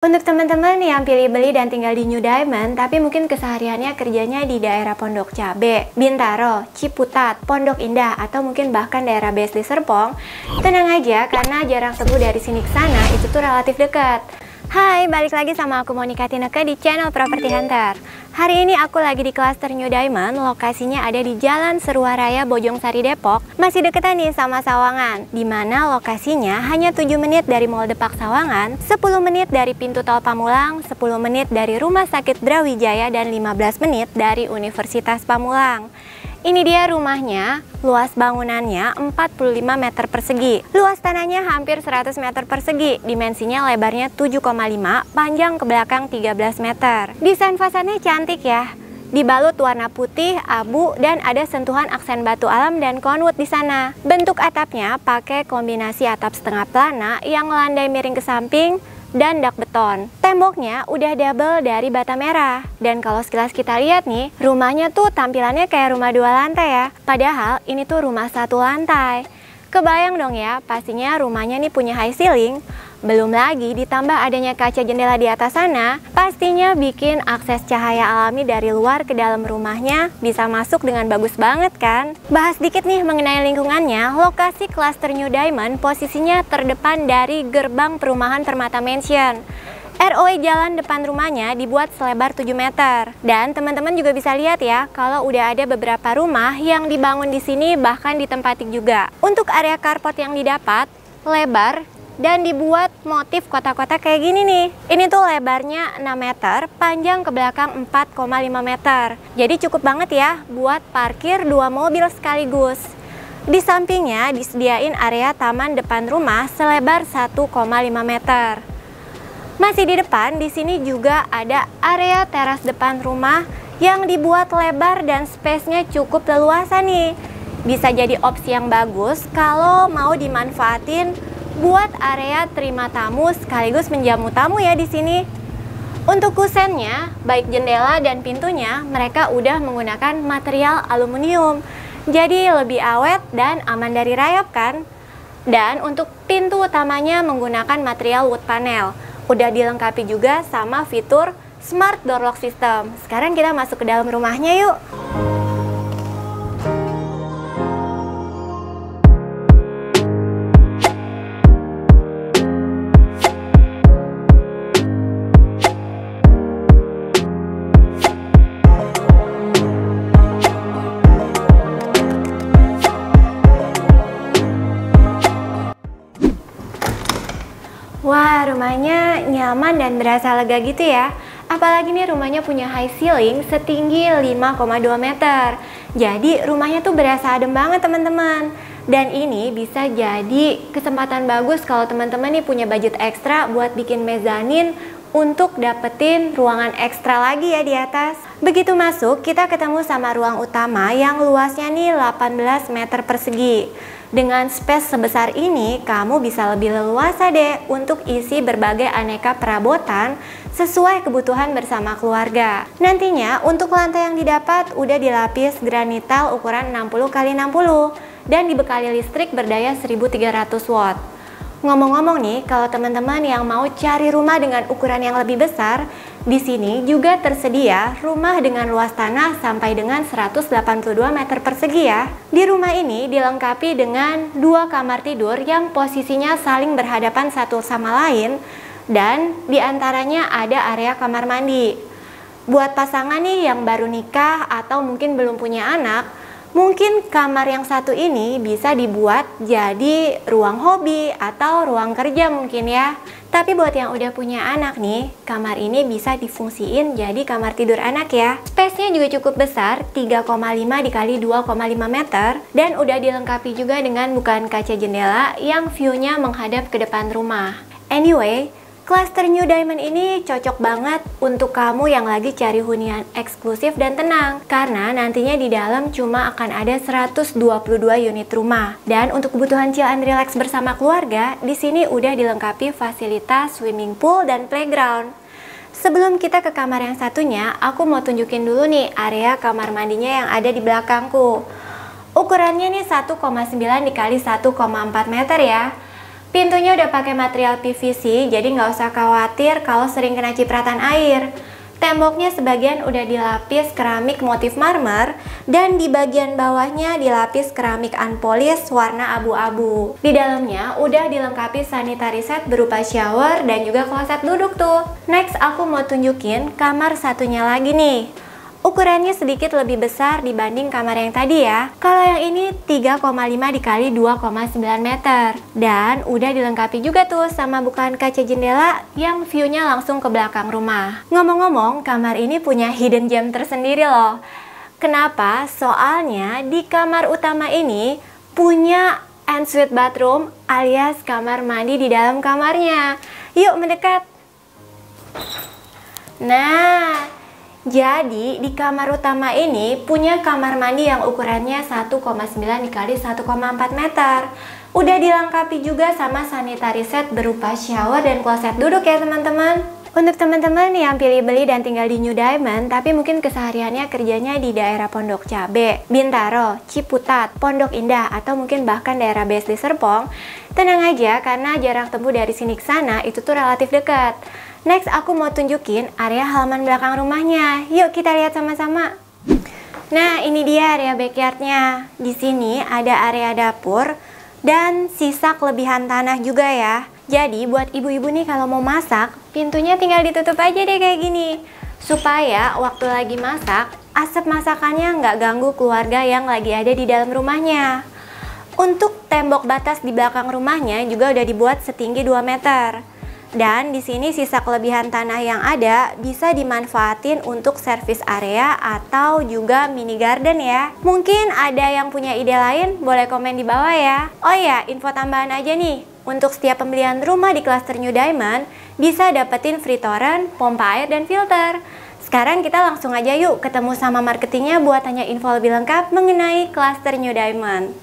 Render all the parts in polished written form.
Untuk teman-teman yang pilih beli dan tinggal di New Diamond, tapi mungkin kesehariannya kerjanya di daerah Pondok Cabe, Bintaro, Ciputat, Pondok Indah, atau mungkin bahkan daerah Besli Serpong, tenang aja karena jarak tempuh dari sini ke sana itu tuh relatif dekat. Hai, balik lagi sama aku Monica Tineke di channel Property Hunter. Hari ini aku lagi di klaster New Diamond, lokasinya ada di Jalan Seruah Raya, Bojongsari, Depok. Masih deketan nih sama Sawangan, dimana lokasinya hanya 7 menit dari Mall Depak Sawangan, 10 menit dari pintu tol Pamulang, 10 menit dari Rumah Sakit Brawijaya, dan 15 menit dari Universitas Pamulang. Ini dia rumahnya, luas bangunannya 45 meter persegi. Luas tanahnya hampir 100 meter persegi, dimensinya lebarnya 7,5, panjang ke belakang 13 meter. Desain fasadnya cantik ya. Dibalut warna putih, abu, dan ada sentuhan aksen batu alam dan konwood di sana. Bentuk atapnya pakai kombinasi atap setengah plana yang landai miring ke samping dan dak beton. Temboknya udah double dari bata merah. Dan kalau sekilas kita lihat nih, rumahnya tuh tampilannya kayak rumah 2 lantai ya. Padahal ini tuh rumah 1 lantai. Kebayang dong ya, pastinya rumahnya nih punya high ceiling. Belum lagi ditambah adanya kaca jendela di atas sana, pastinya bikin akses cahaya alami dari luar ke dalam rumahnya bisa masuk dengan bagus banget kan? Bahas dikit nih mengenai lingkungannya, lokasi klaster New Diamond posisinya terdepan dari gerbang perumahan Permata Mansion. ROI jalan depan rumahnya dibuat selebar 7 meter. Dan teman-teman juga bisa lihat ya, kalau udah ada beberapa rumah yang dibangun di sini bahkan ditempati juga. Untuk area carport yang didapat, lebar dan dibuat motif kotak-kotak kayak gini nih. Ini tuh lebarnya 6 meter, panjang ke belakang 4,5 meter. Jadi cukup banget ya buat parkir 2 mobil sekaligus. Di sampingnya disediain area taman depan rumah selebar 1,5 meter. Masih di depan, di sini juga ada area teras depan rumah yang dibuat lebar dan space-nya cukup leluasa nih. Bisa jadi opsi yang bagus kalau mau dimanfaatin buat area terima tamu sekaligus menjamu tamu ya di sini. Untuk kusennya, baik jendela dan pintunya, mereka udah menggunakan material aluminium. Jadi lebih awet dan aman dari rayap kan? Dan untuk pintu utamanya menggunakan material wood panel. Udah dilengkapi juga sama fitur Smart Door Lock System. Sekarang kita masuk ke dalam rumahnya yuk. Wah, rumahnya nyaman dan berasa lega gitu ya. Apalagi nih rumahnya punya high ceiling setinggi 5,2 meter. Jadi rumahnya tuh berasa adem banget teman-teman. Dan ini bisa jadi kesempatan bagus kalau teman-teman nih punya budget ekstra buat bikin mezanin untuk dapetin ruangan ekstra lagi ya di atas. Begitu masuk, kita ketemu sama ruang utama yang luasnya nih 18 meter persegi. Dengan space sebesar ini, kamu bisa lebih leluasa deh untuk isi berbagai aneka perabotan sesuai kebutuhan bersama keluarga. Nantinya, untuk lantai yang didapat udah dilapis granital ukuran 60x60 dan dibekali listrik berdaya 1300 watt. Ngomong-ngomong nih, kalau teman-teman yang mau cari rumah dengan ukuran yang lebih besar, di sini juga tersedia rumah dengan luas tanah sampai dengan 182 meter persegi ya. Di rumah ini dilengkapi dengan 2 kamar tidur yang posisinya saling berhadapan satu sama lain, dan diantaranya ada area kamar mandi. Buat pasangan nih yang baru nikah atau mungkin belum punya anak, mungkin kamar yang satu ini bisa dibuat jadi ruang hobi atau ruang kerja mungkin ya. Tapi buat yang udah punya anak nih, kamar ini bisa difungsiin jadi kamar tidur anak ya. Space-nya juga cukup besar, 3,5 dikali 2,5 meter. Dan udah dilengkapi juga dengan bukaan kaca jendela yang view-nya menghadap ke depan rumah. Anyway, klaster New Diamond ini cocok banget untuk kamu yang lagi cari hunian eksklusif dan tenang. Karena nantinya di dalam cuma akan ada 122 unit rumah. Dan untuk kebutuhan chill and relax bersama keluarga, di sini udah dilengkapi fasilitas swimming pool dan playground. Sebelum kita ke kamar yang satunya, aku mau tunjukin dulu nih area kamar mandinya yang ada di belakangku. Ukurannya nih 1,9 dikali 1,4 meter ya. Pintunya udah pakai material PVC, jadi nggak usah khawatir kalau sering kena cipratan air. Temboknya sebagian udah dilapis keramik motif marmer, dan di bagian bawahnya dilapis keramik unpolished warna abu-abu. Di dalamnya udah dilengkapi sanitary set berupa shower dan juga kloset duduk tuh. Next, aku mau tunjukin kamar satunya lagi nih. Ukurannya sedikit lebih besar dibanding kamar yang tadi ya. Kalau yang ini 3,5 dikali 2,9 meter. Dan udah dilengkapi juga tuh sama bukaan kaca jendela yang view-nya langsung ke belakang rumah. Ngomong-ngomong, kamar ini punya hidden gem tersendiri loh. Kenapa? Soalnya di kamar utama ini punya ensuite bathroom alias kamar mandi di dalam kamarnya. Yuk mendekat. Nah, jadi di kamar utama ini punya kamar mandi yang ukurannya 1,9 dikali 1,4 meter. Udah dilengkapi juga sama sanitary set berupa shower dan kloset duduk ya teman-teman. Untuk teman-teman yang pilih beli dan tinggal di New Diamond tapi mungkin kesehariannya kerjanya di daerah Pondok Cabe, Bintaro, Ciputat, Pondok Indah atau mungkin bahkan daerah Besli Serpong, tenang aja karena jarak tempuh dari sini ke sana itu tuh relatif dekat. Next, aku mau tunjukin area halaman belakang rumahnya. Yuk kita lihat sama-sama. Nah, ini dia area backyardnya. Di sini ada area dapur dan sisa kelebihan tanah juga ya. Jadi buat ibu-ibu nih kalau mau masak, pintunya tinggal ditutup aja deh kayak gini. Supaya waktu lagi masak, asap masakannya nggak ganggu keluarga yang lagi ada di dalam rumahnya. Untuk tembok batas di belakang rumahnya juga udah dibuat setinggi 2 meter. Dan di sini sisa kelebihan tanah yang ada bisa dimanfaatin untuk service area atau juga mini garden ya. Mungkin ada yang punya ide lain, boleh komen di bawah ya. Oh ya, info tambahan aja nih. Untuk setiap pembelian rumah di klaster New Diamond, bisa dapetin free torrent, pompa air, dan filter. Sekarang kita langsung aja yuk ketemu sama marketingnya buat tanya info lebih lengkap mengenai klaster New Diamond.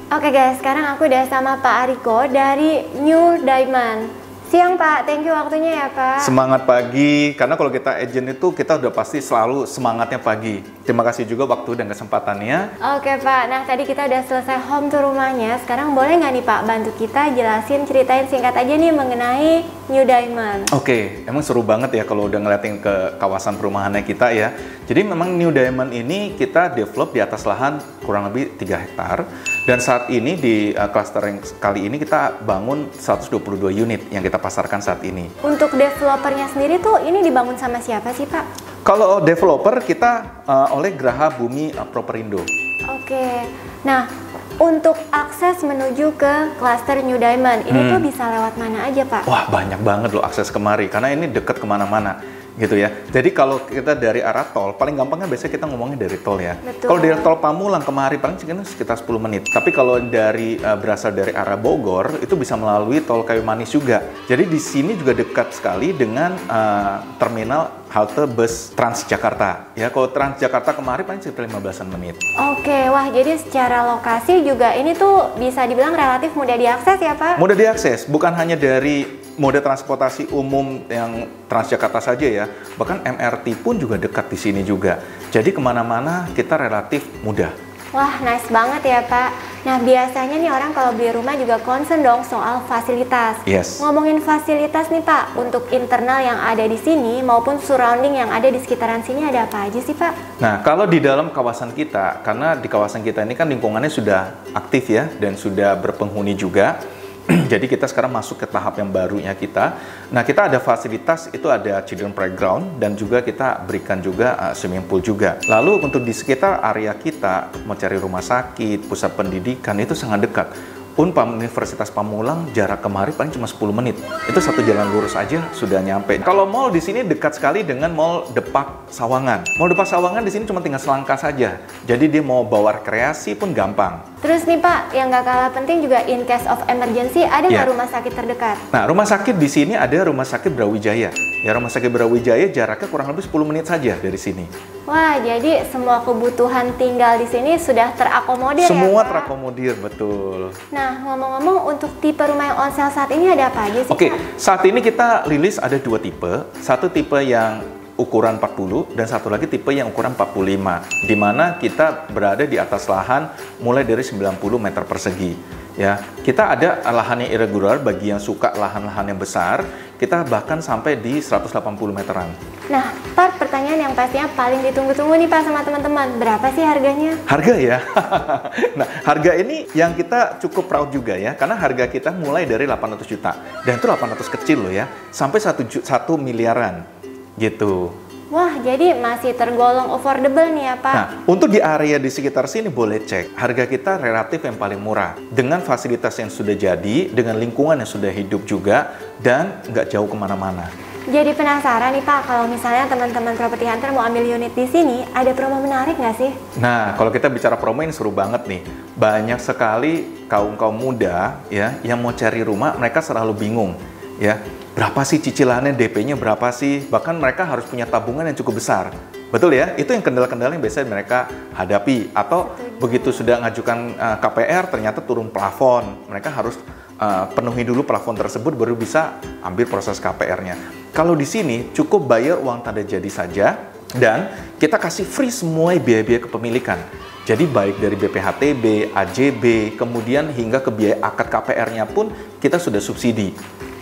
Oke guys, sekarang aku udah sama Pak Ariko dari New Diamond. Siang Pak, thank you waktunya ya Pak. Semangat pagi, karena kalau kita agent itu kita udah pasti selalu semangatnya pagi. Terima kasih juga waktu dan kesempatannya. Oke Pak, nah tadi kita udah selesai home tour rumahnya. Sekarang boleh nggak nih Pak bantu kita jelasin, ceritain singkat aja nih mengenai New Diamond. Oke, emang seru banget ya kalau udah ngeliatin ke kawasan perumahannya kita ya. Jadi memang New Diamond ini kita develop di atas lahan kurang lebih 3 hektar. Dan saat ini di cluster yang kali ini kita bangun 122 unit yang kita pasarkan saat ini. Untuk developernya sendiri tuh ini dibangun sama siapa sih Pak? Kalau developer kita oleh Graha Bumi Properindo. Oke, nah untuk akses menuju ke cluster New Diamond ini tuh bisa lewat mana aja Pak? Wah banyak banget loh akses kemari karena ini dekat kemana-mana. Gitu ya. Jadi kalau kita dari arah tol, paling gampangnya biasanya kita ngomongin dari tol ya. Kalau dari tol Pamulang kemari paling sekitar 10 menit. Tapi kalau dari berasal dari arah Bogor itu bisa melalui tol Kayu Manis juga. Jadi di sini juga dekat sekali dengan terminal halte bus Transjakarta. Ya, kalau Transjakarta kemari paling sekitar 15-an menit. Oke, wah jadi secara lokasi juga ini tuh bisa dibilang relatif mudah diakses ya Pak? Mudah diakses, bukan hanya dari moda transportasi umum yang Transjakarta saja ya, bahkan MRT pun juga dekat di sini juga. Jadi kemana-mana kita relatif mudah. Wah, nice banget ya Pak. Nah, biasanya nih orang kalau beli rumah juga concern dong soal fasilitas. Yes. Ngomongin fasilitas nih Pak, untuk internal yang ada di sini maupun surrounding yang ada di sekitaran sini ada apa aja sih Pak? Nah, kalau di dalam kawasan kita, karena di kawasan kita ini kan lingkungannya sudah aktif ya, dan sudah berpenghuni juga. Jadi kita sekarang masuk ke tahap yang barunya kita. Nah, kita ada fasilitas, itu ada children playground dan juga kita berikan juga swimming pool juga. Lalu untuk di sekitar area kita, mencari rumah sakit, pusat pendidikan itu sangat dekat. Unpam Universitas Pamulang jarak kemari paling cuma 10 menit. Itu satu jalan lurus aja sudah nyampe. Kalau mall di sini dekat sekali dengan Mall Depak Sawangan. Mall Depak Sawangan di sini cuma tinggal selangkah saja. Jadi dia mau bawa rekreasi pun gampang. Terus nih Pak, yang nggak kalah penting juga in case of emergency, ada nggak rumah sakit terdekat? Nah, rumah sakit di sini ada Rumah Sakit Brawijaya. Ya, Rumah Sakit Brawijaya jaraknya kurang lebih 10 menit saja dari sini. Wah, jadi semua kebutuhan tinggal di sini sudah terakomodir Semua ya Pak? terakomodir, betul. Nah, ngomong-ngomong untuk tipe rumah yang on sale saat ini ada apa aja sih Oke, Pak? saat ini kita rilis ada 2 tipe. Satu tipe yang ukuran 40 dan satu lagi tipe yang ukuran 45, di mana kita berada di atas lahan mulai dari 90 meter persegi. Ya, kita ada lahan yang irregular bagi yang suka lahan-lahan yang besar, kita bahkan sampai di 180 meteran. Nah, Pak, pertanyaan yang pastinya paling ditunggu-tunggu nih Pak sama teman-teman, berapa sih harganya? Harga ya? Nah, harga ini yang kita cukup proud juga ya, karena harga kita mulai dari 800 juta. Dan itu 800 kecil loh ya, sampai 1 miliaran gitu. Wah, jadi masih tergolong affordable nih ya Pak? Nah, untuk di area di sekitar sini boleh cek. Harga kita relatif yang paling murah. Dengan fasilitas yang sudah jadi, dengan lingkungan yang sudah hidup juga, dan nggak jauh kemana-mana. Jadi penasaran nih Pak, kalau misalnya teman-teman Property Hunter mau ambil unit di sini, ada promo menarik nggak sih? Nah, kalau kita bicara promo ini seru banget nih. Banyak sekali kaum-kaum muda ya yang mau cari rumah, mereka selalu bingung ya. Berapa sih cicilannya, DP-nya berapa sih? Bahkan mereka harus punya tabungan yang cukup besar. Betul ya? Itu yang kendala-kendala yang biasanya mereka hadapi. Atau begitu sudah ngajukan KPR, ternyata turun plafon. Mereka harus penuhi dulu plafon tersebut, baru bisa ambil proses KPR-nya. Kalau di sini cukup bayar uang tanda jadi saja, dan kita kasih free semua biaya-biaya kepemilikan. Jadi baik dari BPHTB, AJB, kemudian hingga ke biaya akad KPR-nya pun kita sudah subsidi.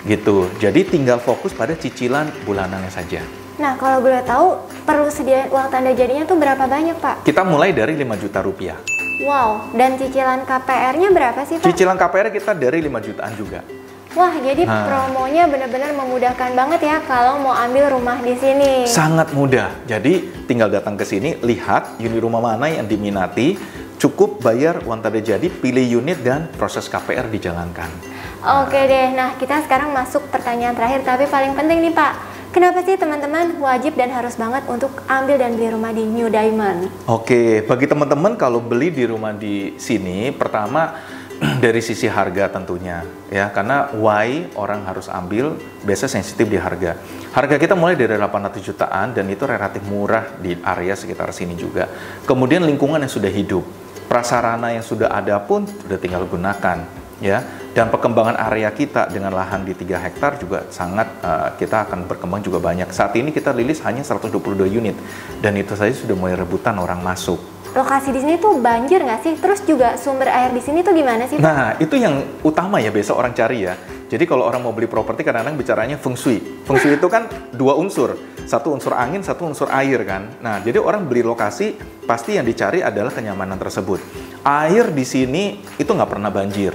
Gitu, jadi tinggal fokus pada cicilan bulanannya saja. Nah, kalau boleh tahu, perlu sediain uang tanda jadinya tuh berapa banyak Pak? Kita mulai dari 5 juta rupiah. Wow, dan cicilan KPR-nya berapa sih Pak? Cicilan KPR kita dari 5 jutaan juga. Wah, jadi promonya benar-benar memudahkan banget ya kalau mau ambil rumah di sini. Sangat mudah, jadi tinggal datang ke sini, lihat unit rumah mana yang diminati, cukup bayar uang tanda jadi, pilih unit, dan proses KPR dijalankan. Oke deh, nah kita sekarang masuk pertanyaan terakhir, tapi paling penting nih Pak. Kenapa sih teman-teman wajib dan harus banget untuk ambil dan beli rumah di New Diamond? Oke, bagi teman-teman kalau beli di rumah di sini, pertama dari sisi harga tentunya ya, karena why orang harus ambil biasanya sensitif di harga. Harga kita mulai dari 800 jutaan dan itu relatif murah di area sekitar sini juga. Kemudian lingkungan yang sudah hidup, prasarana yang sudah ada pun sudah tinggal gunakan. Ya, dan perkembangan area kita dengan lahan di 3 hektar juga sangat kita akan berkembang juga banyak. Saat ini kita rilis hanya 122 unit dan itu saja sudah mulai rebutan orang masuk. Lokasi di sini tuh banjir nggak sih? Terus juga sumber air di sini tuh gimana sih Pak? Nah, itu yang utama ya biasa orang cari ya. Jadi kalau orang mau beli properti kadang-kadang bicaranya feng shui. Feng shui itu kan 2 unsur. Satu unsur angin, satu unsur air kan. Nah, jadi orang beli lokasi pasti yang dicari adalah kenyamanan tersebut. Air di sini itu nggak pernah banjir.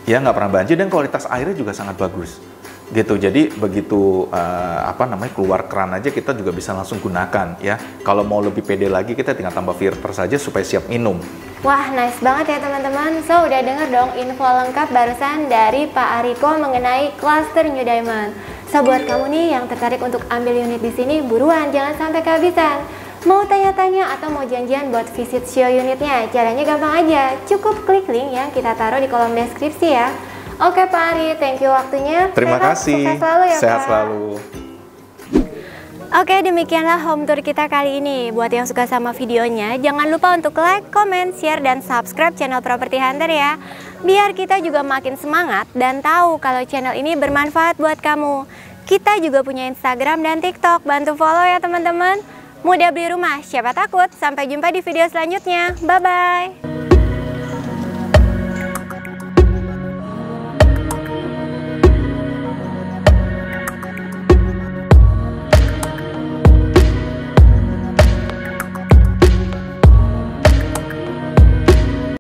Ya, nggak pernah banjir dan kualitas airnya juga sangat bagus gitu. Jadi begitu keluar keran aja kita juga bisa langsung gunakan ya. Kalau mau lebih pede lagi kita tinggal tambah filter saja supaya siap minum. Wah, nice banget ya teman-teman. So, udah denger dong info lengkap barusan dari Pak Ariko mengenai cluster New Diamond. So, buat kamu nih yang tertarik untuk ambil unit di sini, buruan jangan sampai kehabisan. Mau tanya-tanya atau mau janjian buat visit show unitnya? Caranya gampang aja, cukup klik link yang kita taruh di kolom deskripsi ya. Oke Pak Ari, thank you waktunya. Terima kasih. Sukses selalu ya Sehat Pak. selalu. Oke, demikianlah home tour kita kali ini. Buat yang suka sama videonya, jangan lupa untuk like, comment, share, dan subscribe channel Property Hunter ya. Biar kita juga makin semangat dan tahu kalau channel ini bermanfaat buat kamu. Kita juga punya Instagram dan TikTok, bantu follow ya teman-teman. Mudah beli rumah, siapa takut? Sampai jumpa di video selanjutnya. Bye-bye.